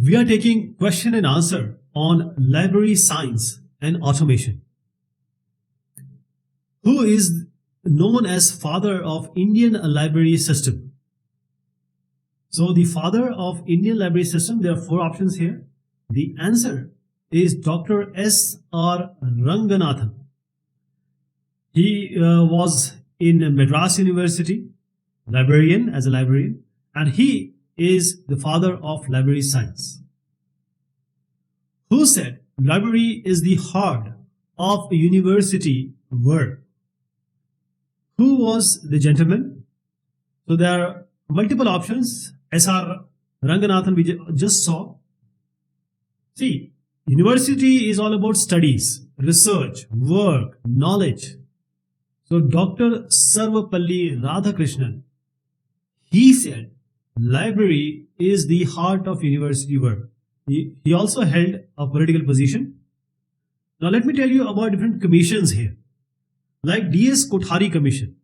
We are taking question and answer on library science and automation. Who is known as father of Indian library system? So the father of Indian library system, there are four options here. The answer is Dr. S.R. Ranganathan. He was in Madras University, as a librarian, and he is the father of library science. Who said library is the heart of a university work? Who was the gentleman? So there are multiple options. S.R. Ranganathan we just saw. See, university is all about studies, research, work, knowledge. So Dr. Sarvapalli Radhakrishnan, he said library is the heart of university work. He also held a political position. Now let me tell you about different commissions here, like D.S. Kothari Commission.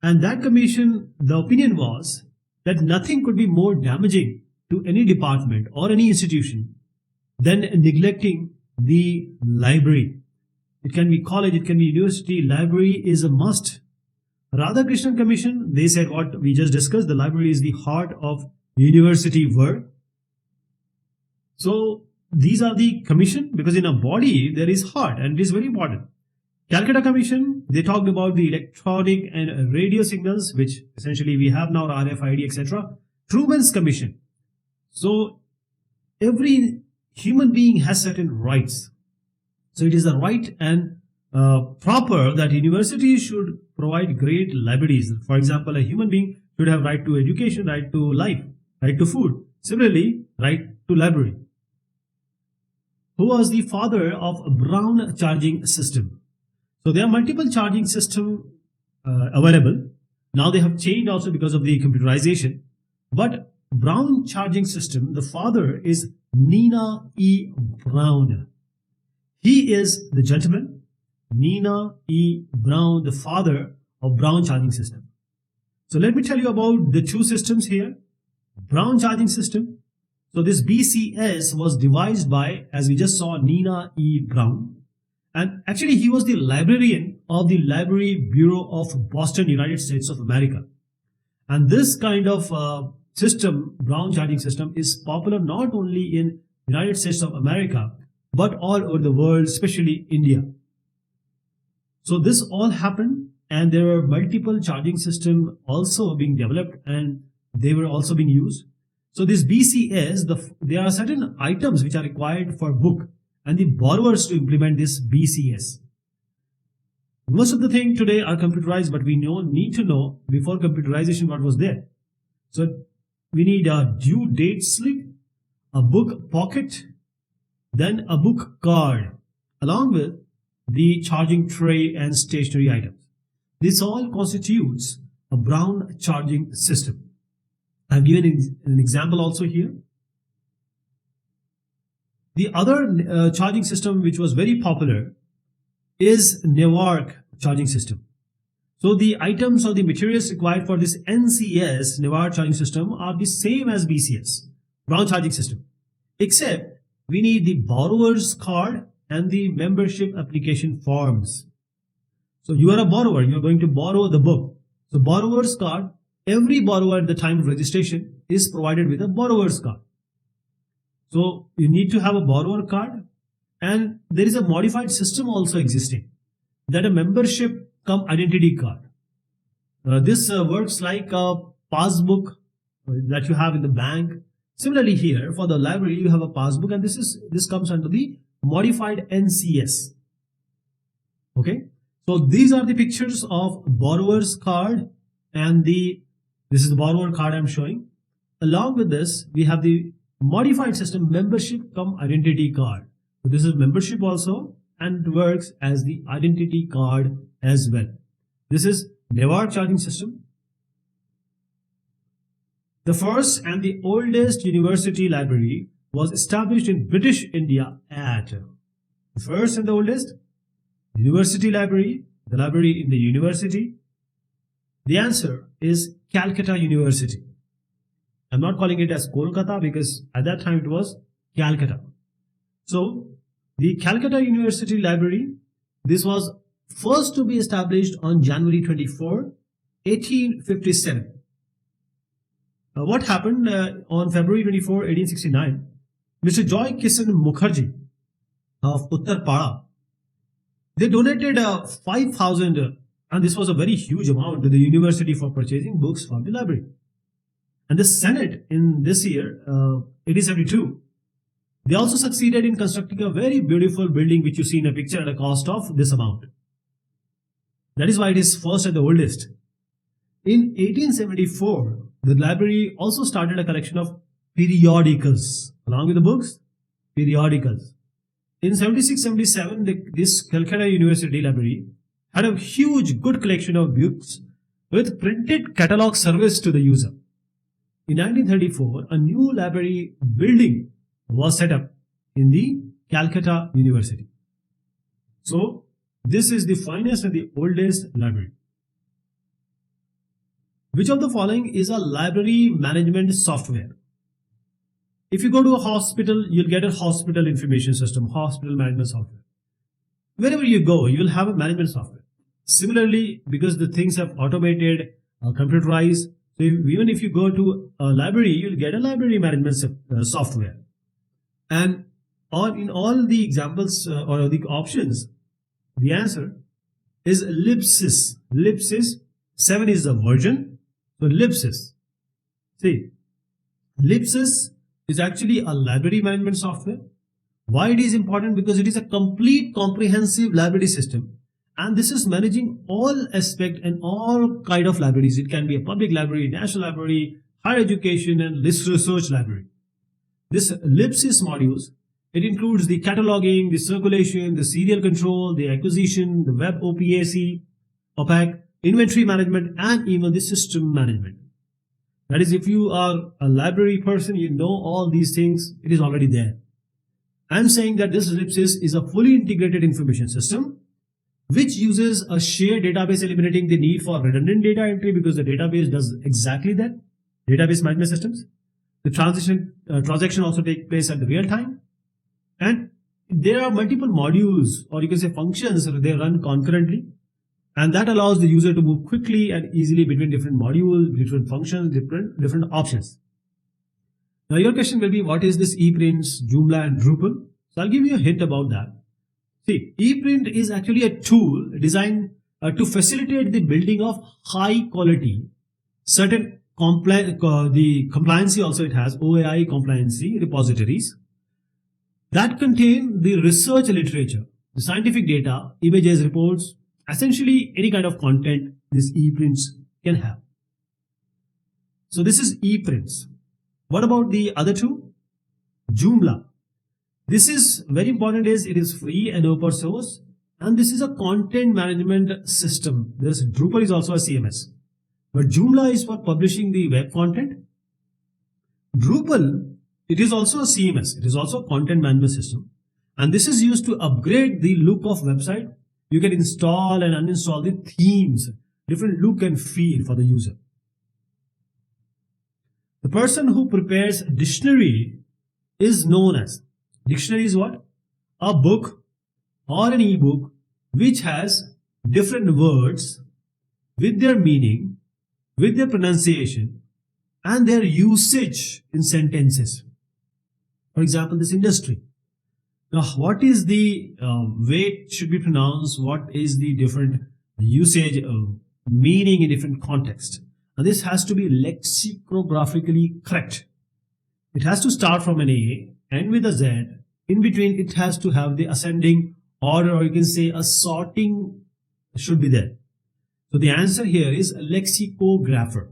And that commission, the opinion was that nothing could be more damaging to any department or any institution than neglecting the library. It can be college, it can be university, library is a must. Radhakrishnan Commission, they said what we just discussed, the library is the heart of university work. So these are the commission, because in a body there is heart and it is very important. Calcutta Commission, they talked about the electronic and radio signals, which essentially we have now, RFID, etc. Truman's Commission. So every human being has certain rights. So it is the right and proper that universities should provide great libraries. For example, a human being should have right to education, right to life, right to food. Similarly, right to library. Who was the father of a Brown charging system? So there are multiple charging systems available. Now they have changed also because of the computerization. But Brown charging system, the father is Nina E. Brown. He is the gentleman, Nina E. Brown, the father of Brown charging system. So let me tell you about the two systems here. Brown charging system. So this BCS was devised by, as we just saw, Nina E. Brown. And actually he was the librarian of the Library Bureau of Boston, United States of America. And this kind of system, Brown charging system, is popular not only in United States of America, but all over the world, especially India. So this all happened, and there were multiple charging systems also being developed, and they were also being used. So this BCS, there are certain items which are required for book and the borrowers to implement this BCS. Most of the things today are computerized, but we need to know before computerization what was there. So we need a due date slip, a book pocket, then a book card, along with the charging tray and stationery items. This all constitutes a Brown charging system. I've given an example also here. The other charging system which was very popular is Newark charging system. So the items or the materials required for this NCS, Newark charging system, are the same as BCS, Brown charging system, except we need the borrower's card and the membership application forms. So you are a borrower, you are going to borrow the book. So borrower's card, every borrower at the time of registration is provided with a borrower's card. So you need to have a borrower card, and there is a modified system also existing, that a membership cum identity card. This works like a passbook that you have in the bank. Similarly here for the library you have a passbook, and this comes under the modified NCS. Okay, so these are the pictures of borrower's card, and this is the borrower card I'm showing. Along with this we have the modified system membership cum identity card. So this is membership also, and it works as the identity card as well. This is Newark charging system. The first and the oldest university library was established in British India at the first and the oldest university library, the library in the university. The answer is Calcutta University. I'm not calling it as Kolkata because at that time it was Calcutta. So the Calcutta University Library, this was first to be established on January 24, 1857. What happened on February 24, 1869? Mr. Joy Kishan Mukherjee of Uttar Para, they donated 5,000, and this was a very huge amount to the university for purchasing books from the library. And the Senate in this year, 1872, they also succeeded in constructing a very beautiful building which you see in a picture at a cost of this amount. That is why it is first and the oldest. In 1874, the library also started a collection of periodicals. Along with the books, periodicals. In 76-77, this Calcutta University Library had a huge, good collection of books with printed catalog service to the user. In 1934, a new library building was set up in the Calcutta University. So, this is the finest and the oldest library. Which of the following is a library management software? If you go to a hospital, you'll get a hospital information system, hospital management software. Wherever you go, you will have a management software. Similarly, because the things have automated, computerized, so even if you go to a library, you'll get a library management software. And in all the examples or the options, the answer is Libsys. Libsys 7 is the version. So Libsys. See, Libsys is actually a library management software. Why it is important? Because it is a complete comprehensive library system, and this is managing all aspect and all kind of libraries. It can be a public library, national library, higher education, and research library. This Libsys modules, it includes the cataloging, the circulation, the serial control, the acquisition, the web OPAC, inventory management, and even the system management. That is, if you are a library person, you know all these things, it is already there. I'm saying that this Libsys is a fully integrated information system which uses a shared database, eliminating the need for redundant data entry because the database does exactly that. Database management systems. The transaction also take place at the real time. And there are multiple modules, or you can say functions, they run concurrently. And that allows the user to move quickly and easily between different modules, different functions, different options. Now your question will be, what is this ePrints, Joomla and Drupal? So I'll give you a hint about that. See, ePrint is actually a tool designed to facilitate the building of high quality, certain the compliancy also it has, OAI compliancy repositories that contain the research literature, the scientific data, images, reports, essentially any kind of content this ePrints can have. So this is ePrints. What about the other two? Joomla. This is very important, is it is free and open source, and this is a content management system. This Drupal is also a CMS, but Joomla is for publishing the web content. Drupal, it is also a CMS. It is also a content management system, and this is used to upgrade the look of website. You can install and uninstall the themes, different look and feel for the user. The person who prepares a dictionary is known as, dictionary is what? A book or an ebook which has different words with their meaning, with their pronunciation, and their usage in sentences. For example, this industry. Now, what is the way it should be pronounced? What is the different usage, meaning in different context? And this has to be lexicographically correct. It has to start from an A, end with a Z. In between, it has to have the ascending order, or you can say a sorting should be there. So the answer here is lexicographer.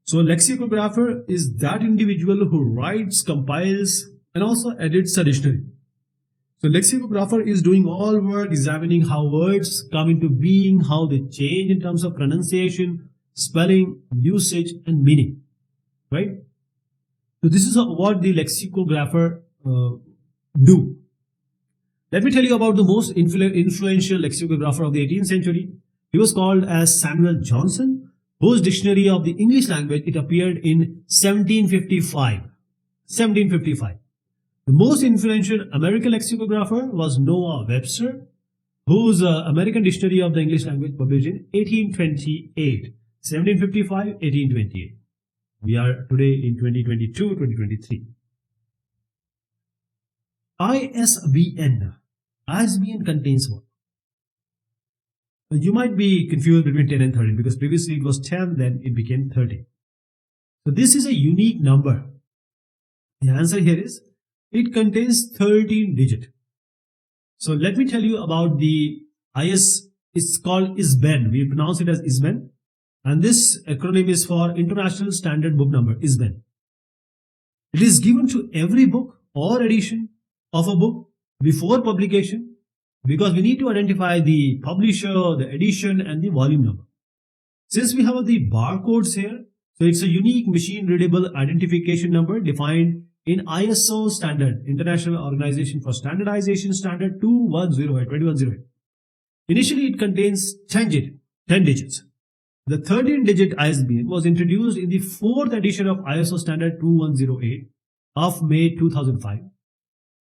So a lexicographer is that individual who writes, compiles, and also edits a dictionary. So lexicographer is doing all work, examining how words come into being, how they change in terms of pronunciation, spelling, usage, and meaning, right? So this is what the lexicographer do. Let me tell you about the most influential lexicographer of the 18th century. He was called as Samuel Johnson. whose dictionary of the English language, it appeared in 1755. 1755. The most influential American lexicographer was Noah Webster, whose American Dictionary of the English Language published in 1828. 1755, 1828. We are today in 2022, 2023. ISBN. ISBN contains what? You might be confused between 10 and 13 because previously it was 10, then it became 13. So this is a unique number. The answer here is it contains 13 digits. So let me tell you about the it's called ISBN. We pronounce it as ISBN. And this acronym is for International Standard Book Number, ISBN. It is given to every book or edition of a book before publication because we need to identify the publisher, the edition, and the volume number. Since we have the barcodes here, so it's a unique machine readable identification number defined in ISO standard, International Organization for Standardization Standard 2108. Initially, it contains 10 digits. The 13-digit ISBN was introduced in the 4th edition of ISO standard 2108 of May 2005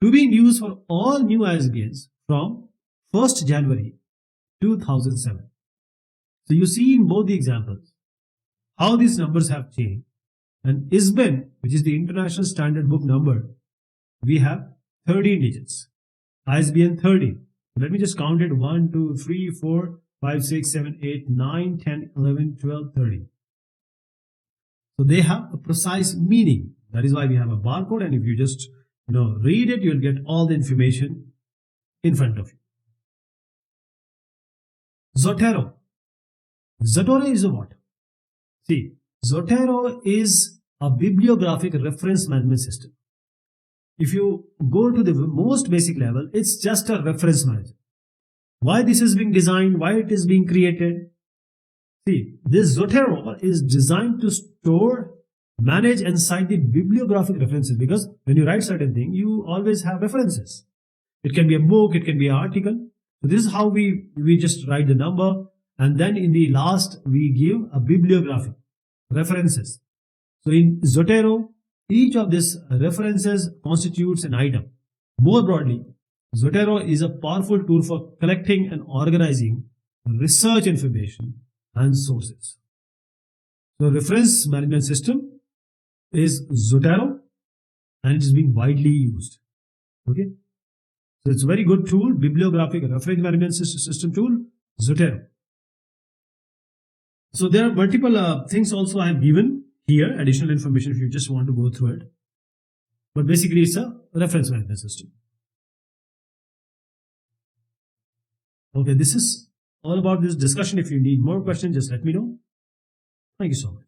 to be in use for all new ISBNs from 1st January 2007. So you see in both the examples how these numbers have changed. And ISBN, which is the International Standard Book Number, we have 13 digits. ISBN 13. Let me just count it. 1, 2, 3, 4, 5, 6, 7, 8, 9, 10, 11, 12, 13. So they have a precise meaning. That is why we have a barcode, and if you just read it, you'll get all the information in front of you. Zotero. Zotero is a what? See, Zotero is a bibliographic reference management system. If you go to the most basic level, it's just a reference manager. Why this is being designed, why it is being created. See, this Zotero is designed to store, manage, and cite the bibliographic references because when you write certain thing, you always have references. It can be a book, it can be an article. So this is how we just write the number, and then in the last we give a bibliographic references. So in Zotero, each of these references constitutes an item. More broadly, Zotero is a powerful tool for collecting and organizing research information and sources. So reference management system is Zotero and it is being widely used. Okay. So it's a very good tool, bibliographic reference management system tool, Zotero. So there are multiple things also I have given here, additional information if you just want to go through it. But basically it's a reference management system. Okay, this is all about this discussion. If you need more questions, just let me know. Thank you so much.